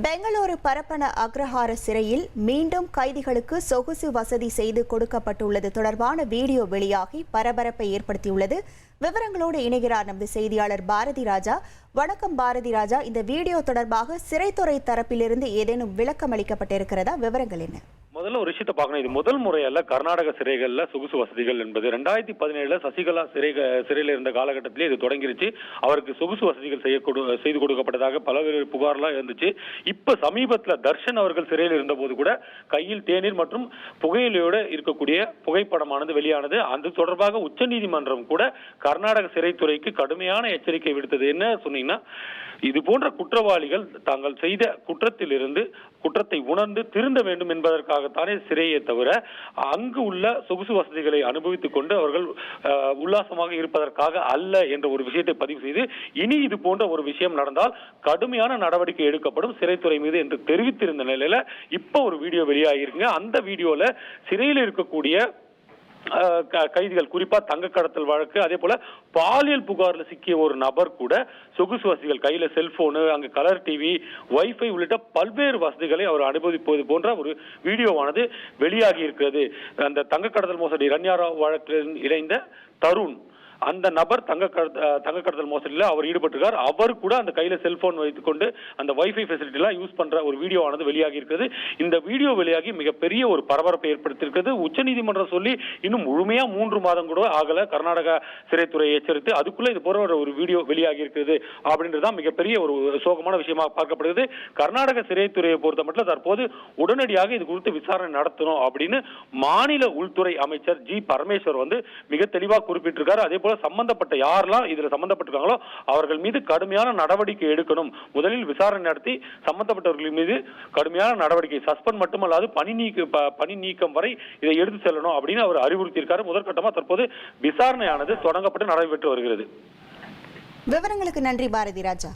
பெங்களூரு பரப்பன அக்ரஹார சிறையில் மீண்டும் கைதிகளுக்கு சொகுசு வசதி செய்து கொடுக்கப்பட்டுள்ளது தொடர்பான வீடியோ வெளியாகி பரபரப்பை ஏற்படுத்தியுள்ளது. விவரங்களோடு இணைகிறார் நமது செய்தியாளர் பாரதி ராஜா. வணக்கம் பாரதி ராஜா, இந்த வீடியோ தொடர்பாக சிறைத்துறை தரப்பிலிருந்து ஏதேனும் விளக்கம் அளிக்கப்பட்டிருக்கிறதா? விவரங்கள் என்ன? முதல்ல ஒரு விஷயத்தை பார்க்கணும். இது முதல் முறையல்ல கர்நாடக சிறைகள்ல சொகுசு வசதிகள் என்பது 2017 சசிகலா சிறையில் இருந்த காலகட்டத்திலே இது தொடங்கிருச்சு. அவருக்கு சொகுசு வசதிகள் செய்து கொடுக்கப்பட்டதாக பல்வேறு புகார்லாம் இருந்துச்சு. இப்ப சமீபத்தில் தர்ஷன் அவர்கள் சிறையில் இருந்த போது கூட கையில் தேநீர் மற்றும் புகையிலையோடு இருக்கக்கூடிய புகைப்படமானது வெளியானது. அது தொடர்பாக உச்சநீதிமன்றம் கூட கர்நாடக சிறைத்துறைக்கு கடுமையான எச்சரிக்கை விடுத்தது. என்ன சொன்னீங்கன்னா, இது போன்ற குற்றவாளிகள் தாங்கள் செய்த குற்றத்திலிருந்து குற்றத்தை உணர்ந்து திருந்த வேண்டும் என்பதற்காகத்தானே சிறையை தவிர அங்கு உள்ள சொகுசு வசதிகளை அனுபவித்துக் கொண்டு அவர்கள் உல்லாசமாக இருப்பதற்காக அல்ல என்ற ஒரு விஷயத்தை பதிவு செய்து, இனி இது போன்ற ஒரு விஷயம் நடந்தால் கடுமையான நடவடிக்கை எடுக்கப்படும் சிறைத்துறை மீது என்று தெரிவித்திருந்த நிலையில இப்ப ஒரு வீடியோ வெளியாகிருக்குங்க. அந்த வீடியோல சிறையில் இருக்கக்கூடிய கைதிகள், குறிப்பா தங்க கடத்தல் வழக்கு, அதே போல பாலியல் புகார்ல சிக்கிய ஒரு நபர் கூட சொகுசு வசதிகள், கையில செல்போனு, அங்கு கலர் டிவி, வைஃபை உள்ளிட்ட பல்வேறு வசதிகளை அவர் அனுபவிப்பது போன்ற ஒரு வீடியோவானது வெளியாகி இருக்கிறது. அந்த தங்க கடத்தல் மோசடி ரன்யாராவ் வழக்கில் இணைந்த தருண், அந்த நபர் தங்க கடத்தல் மோசடியில் அவர் ஈடுபட்டிருக்கார். அவர் கூட அந்த கையில செல்போன் வைத்துக் கொண்டு அந்த வைஃபை ஃபெசிலிட்டி எல்லாம் யூஸ் பண்ற ஒரு வீடியோவானது வெளியாகி இருக்கிறது. இந்த வீடியோ வெளியாகி மிகப்பெரிய ஒரு பரபரப்பை ஏற்படுத்தியிருக்கிறது. உச்சநீதிமன்றம் சொல்லி இன்னும் முழுமையா 3 மாதம் கூட ஆகல கர்நாடக சிறைத்துறை எச்சரித்து, அதுக்குள்ள இது போற ஒரு வீடியோ வெளியாகி இருக்கிறது அப்படின்றதுதான் மிகப்பெரிய ஒரு சோகமான விஷயமாக பார்க்கப்படுகிறது. கர்நாடக சிறைத்துறையை பொறுத்த மட்டும் தற்போது உடனடியாக இது குறித்து விசாரணை நடத்தணும் அப்படின்னு மாநில உள்துறை அமைச்சர் ஜி பரமேஸ்வர் மிக தெளிவாக குறிப்பிட்டிருக்காரு. அதே போல சம்பந்தப்பட்ட யாரெல்லாம் இதுல சம்பந்தப்பட்டிருக்காங்களோ அவர்கள் மீது கடுமையான நடவடிக்கை எடுக்கணும். முதலில் விசாரணை நடத்தி சம்பந்தப்பட்டவர்கள் மீது கடுமையான நடவடிக்கை, சஸ்பெண்ட் மட்டுமல்லாது பணி நீக்கம் வரை இதை எடுத்து செல்லணும் அப்படின்னு அவர் அறிவுறுத்தியிருக்காரு. முதற்கட்டமா தற்போது விசாரணையானது தொடங்கப்பட்டு நடைபெற்று வருகிறது. விவரங்களுக்கு நன்றி பாரதி ராஜா.